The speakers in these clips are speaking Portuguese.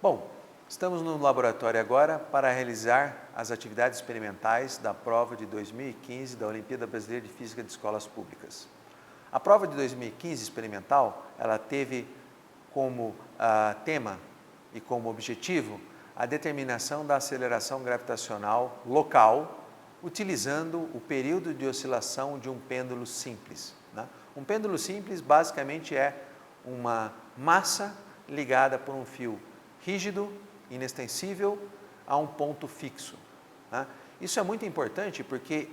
Bom, estamos no laboratório agora para realizar as atividades experimentais da prova de 2015 da Olimpíada Brasileira de Física de Escolas Públicas. A prova de 2015 experimental, ela teve como tema e como objetivo a determinação da aceleração gravitacional local, utilizando o período de oscilação de um pêndulo simples, né? Um pêndulo simples basicamente é uma massa ligada por um fio rígido, inextensível, a um ponto fixo, né? Isso é muito importante porque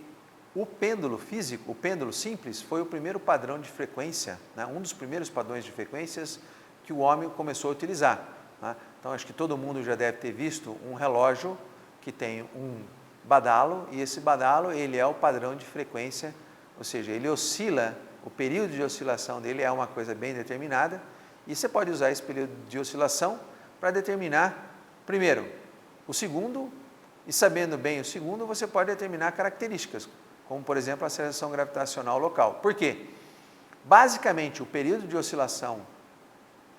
o pêndulo físico, o pêndulo simples, foi o primeiro padrão de frequência, né? Um dos primeiros padrões de frequências que o homem começou a utilizar, né? Então, acho que todo mundo já deve ter visto um relógio que tem um badalo, e esse badalo ele é o padrão de frequência, ou seja, ele oscila, o período de oscilação dele é uma coisa bem determinada, e você pode usar esse período de oscilação para determinar, primeiro, o segundo, e sabendo bem o segundo, você pode determinar características, como por exemplo a aceleração gravitacional local. Por quê? Basicamente, o período de oscilação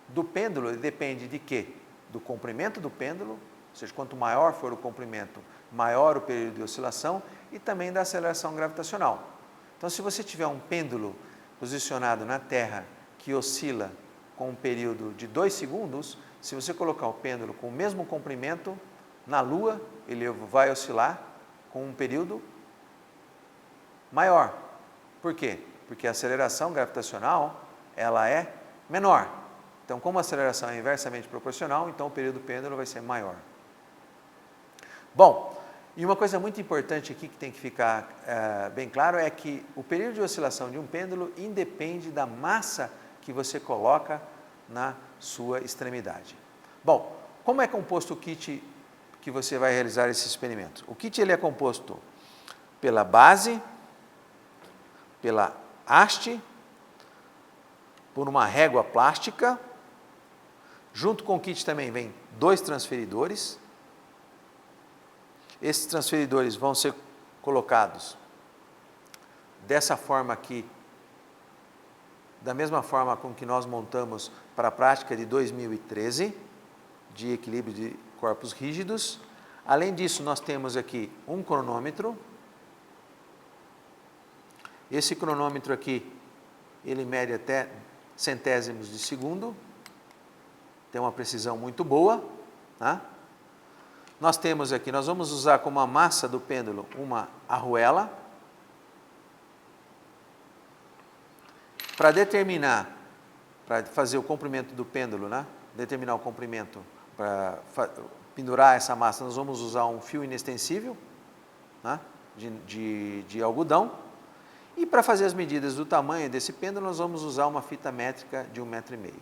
do pêndulo depende de quê? Do comprimento do pêndulo, ou seja, quanto maior for o comprimento, maior o período de oscilação, e também da aceleração gravitacional. Então, se você tiver um pêndulo posicionado na Terra que oscila com um período de 2 segundos, se você colocar o pêndulo com o mesmo comprimento na Lua, ele vai oscilar com um período maior. Por quê? Porque a aceleração gravitacional ela é menor. Então, como a aceleração é inversamente proporcional, então o período do pêndulo vai ser maior. Bom, e uma coisa muito importante aqui que tem que ficar bem claro é que o período de oscilação de um pêndulo independe da massa que você coloca na sua extremidade. Bom, como é composto o kit que você vai realizar esse experimento? O kit ele é composto pela base, pela haste, por uma régua plástica. Junto com o kit também vem 2 transferidores. Esses transferidores vão ser colocados dessa forma aqui, da mesma forma com que nós montamos para a prática de 2013, de equilíbrio de corpos rígidos. Além disso, nós temos aqui um cronômetro. Esse cronômetro aqui, ele mede até centésimos de segundo, tem uma precisão muito boa, tá? Nós temos aqui, nós vamos usar como a massa do pêndulo uma arruela, para determinar, para fazer o comprimento do pêndulo, né? Determinar o comprimento, para pendurar essa massa, nós vamos usar um fio inextensível, né? de algodão, e para fazer as medidas do tamanho desse pêndulo, nós vamos usar uma fita métrica de 1,5 m.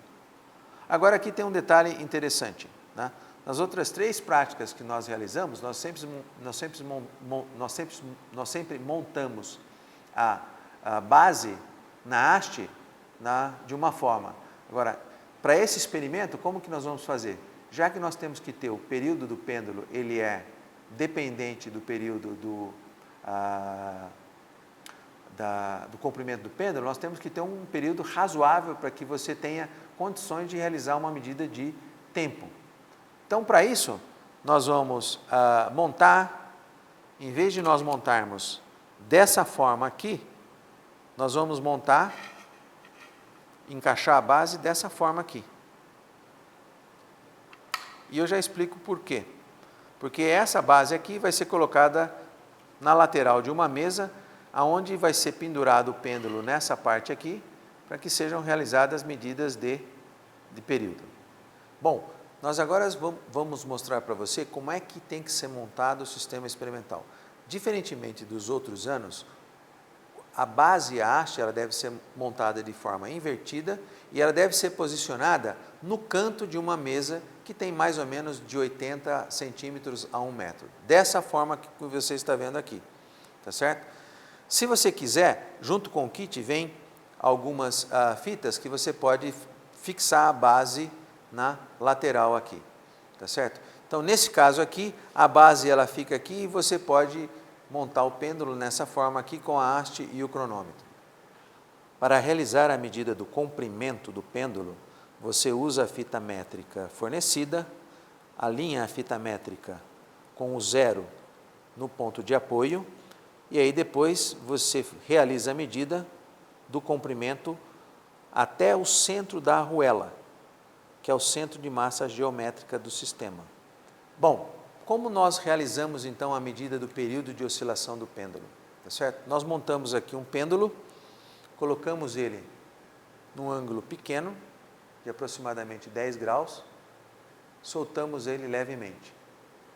Agora aqui tem um detalhe interessante, né? Nas outras 3 práticas que nós realizamos, nós sempre montamos a base na haste de uma forma. Agora, para esse experimento, como que nós vamos fazer? Já que nós temos que ter o período do pêndulo, ele é dependente do período do comprimento do pêndulo, nós temos que ter um período razoável para que você tenha condições de realizar uma medida de tempo. Então, para isso, nós vamos montar, em vez de nós montarmos dessa forma aqui, nós vamos montar, encaixar a base dessa forma aqui. E eu já explico por quê. Porque essa base aqui vai ser colocada na lateral de uma mesa, aonde vai ser pendurado o pêndulo nessa parte aqui, para que sejam realizadas as medidas de período. Bom, nós agora vamos mostrar para você como é que tem que ser montado o sistema experimental. Diferentemente dos outros anos, a base e a haste ela deve ser montada de forma invertida e ela deve ser posicionada no canto de uma mesa que tem mais ou menos de 80 centímetros a 1 metro. Dessa forma que você está vendo aqui, tá certo? Se você quiser, junto com o kit vem algumas fitas que você pode fixar a base na lateral aqui, tá certo? Então, nesse caso aqui, a base ela fica aqui e você pode montar o pêndulo nessa forma aqui com a haste e o cronômetro. Para realizar a medida do comprimento do pêndulo, você usa a fita métrica fornecida, alinha a fita métrica com o 0 no ponto de apoio, e aí depois você realiza a medida do comprimento até o centro da arruela, que é o centro de massa geométrica do sistema. Bom, como nós realizamos então a medida do período de oscilação do pêndulo? Tá certo? Nós montamos aqui um pêndulo, colocamos ele num ângulo pequeno, de aproximadamente 10 graus, soltamos ele levemente.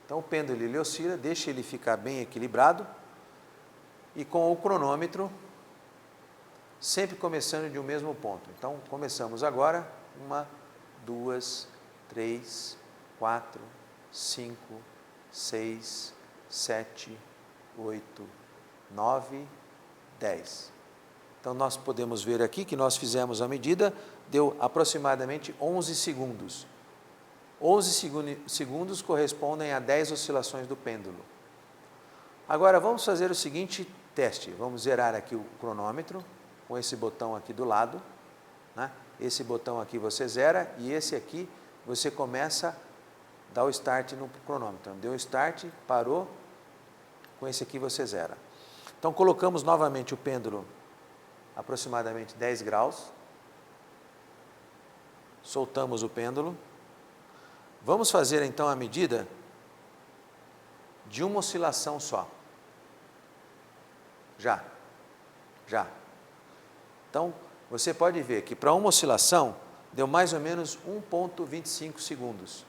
Então o pêndulo ele oscila, deixa ele ficar bem equilibrado, e com o cronômetro, sempre começando de um mesmo ponto. Então começamos agora, 1, 2, 3, 4, 5, 6, 7, 8, 9, 10. Então nós podemos ver aqui que nós fizemos a medida, deu aproximadamente 11 segundos. 11 segundos correspondem a 10 oscilações do pêndulo. Agora vamos fazer o seguinte teste, vamos zerar aqui o cronômetro, com esse botão aqui do lado, né? Esse botão aqui você zera e esse aqui você começa a dar o start no cronômetro. Deu o start, parou, com esse aqui você zera. Então colocamos novamente o pêndulo aproximadamente 10 graus, soltamos o pêndulo, vamos fazer então a medida de uma oscilação só. Já. Então, você pode ver que para uma oscilação deu mais ou menos 1,25 segundos.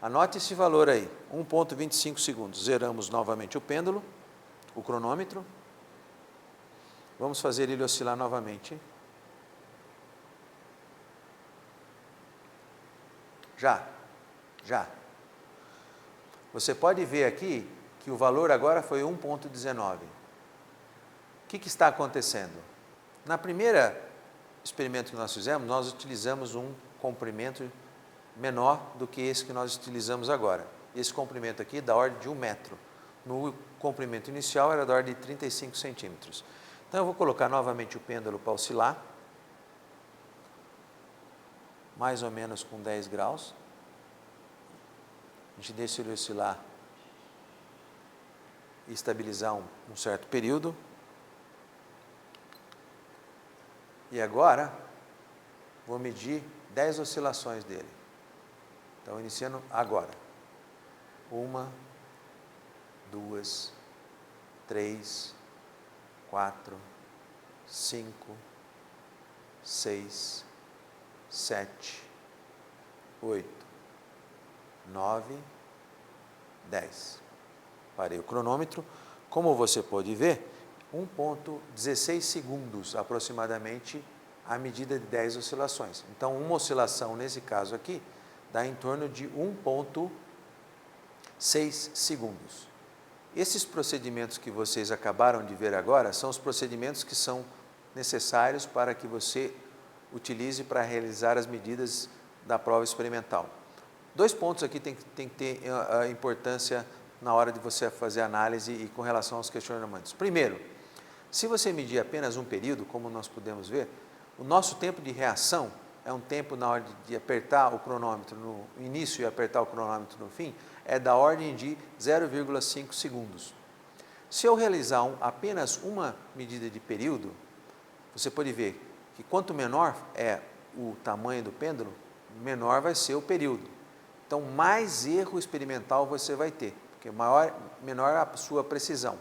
Anote esse valor aí, 1,25 segundos. Zeramos novamente o pêndulo, o cronômetro. Vamos fazer ele oscilar novamente. Já. Você pode ver aqui que o valor agora foi 1,19. O que está acontecendo? Na primeira experimento que nós fizemos, nós utilizamos um comprimento menor do que esse que nós utilizamos agora. Esse comprimento aqui é da ordem de 1 metro. No comprimento inicial era da ordem de 35 centímetros. Então eu vou colocar novamente o pêndulo para oscilar, mais ou menos com 10 graus. A gente deixa ele oscilar e estabilizar um certo período. E agora, vou medir 10 oscilações dele. Então, iniciando agora. 1, 2, 3, 4, 5, 6, 7, 8, 9, 10. Parei o cronômetro. Como você pode ver, 1,16 segundos aproximadamente a medida de 10 oscilações. Então, uma oscilação nesse caso aqui dá em torno de 1,6 segundos. Esses procedimentos que vocês acabaram de ver agora são os procedimentos que são necessários para que você utilize para realizar as medidas da prova experimental. 2 pontos aqui tem que ter a importância na hora de você fazer a análise e com relação aos questionamentos. Primeiro, se você medir apenas um período, como nós podemos ver, o nosso tempo de reação é um tempo na hora de apertar o cronômetro no início e apertar o cronômetro no fim, é da ordem de 0,5 segundos. Se eu realizar apenas uma medida de período, você pode ver que quanto menor é o tamanho do pêndulo, menor vai ser o período. Então, mais erro experimental você vai ter, porque menor a sua precisão.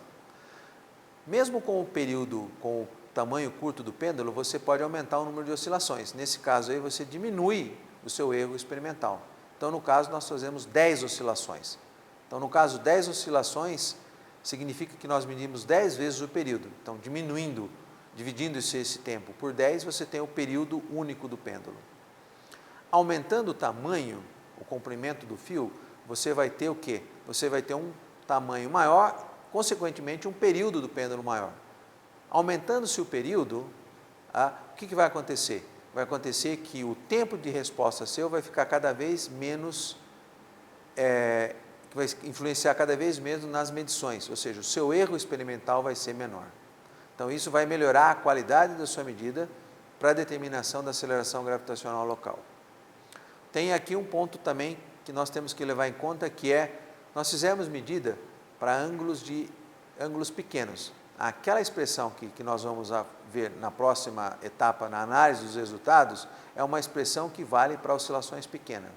Mesmo com o período, com o tamanho curto do pêndulo, você pode aumentar o número de oscilações. Nesse caso aí, você diminui o seu erro experimental. Então, no caso, nós fazemos 10 oscilações. Então, no caso, 10 oscilações significa que nós medimos 10 vezes o período. Então, dividindo esse tempo por 10, você tem o período único do pêndulo. Aumentando o tamanho, o comprimento do fio, você vai ter o quê? Você vai ter um tamanho maior, consequentemente um período do pêndulo maior. Aumentando-se o período, o que vai acontecer? Vai acontecer que o tempo de resposta seu vai ficar cada vez menos, vai influenciar cada vez menos nas medições, ou seja, o seu erro experimental vai ser menor. Então isso vai melhorar a qualidade da sua medida para a determinação da aceleração gravitacional local. Tem aqui um ponto também que nós temos que levar em conta, que é, nós fizemos medida para ângulos pequenos. Aquela expressão que nós vamos ver na próxima etapa, na análise dos resultados, é uma expressão que vale para oscilações pequenas.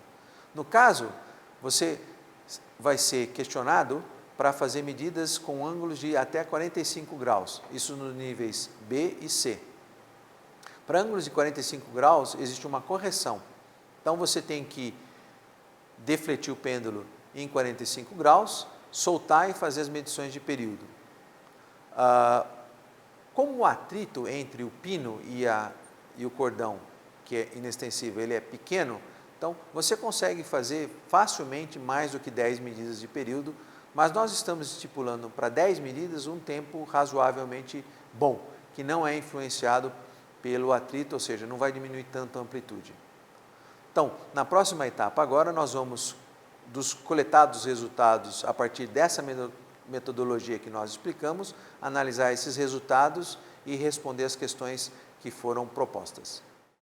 No caso, você vai ser questionado para fazer medidas com ângulos de até 45 graus, isso nos níveis B e C. Para ângulos de 45 graus, existe uma correção. Então, você tem que defletir o pêndulo em 45 graus, soltar e fazer as medições de período. Como o atrito entre o pino e o cordão, que é inextensível, ele é pequeno, então você consegue fazer facilmente mais do que 10 medidas de período, mas nós estamos estipulando para 10 medidas um tempo razoavelmente bom, que não é influenciado pelo atrito, ou seja, não vai diminuir tanto a amplitude. Então, na próxima etapa agora, nós vamos, dos coletados resultados a partir dessa metodologia que nós explicamos, analisar esses resultados e responder as questões que foram propostas.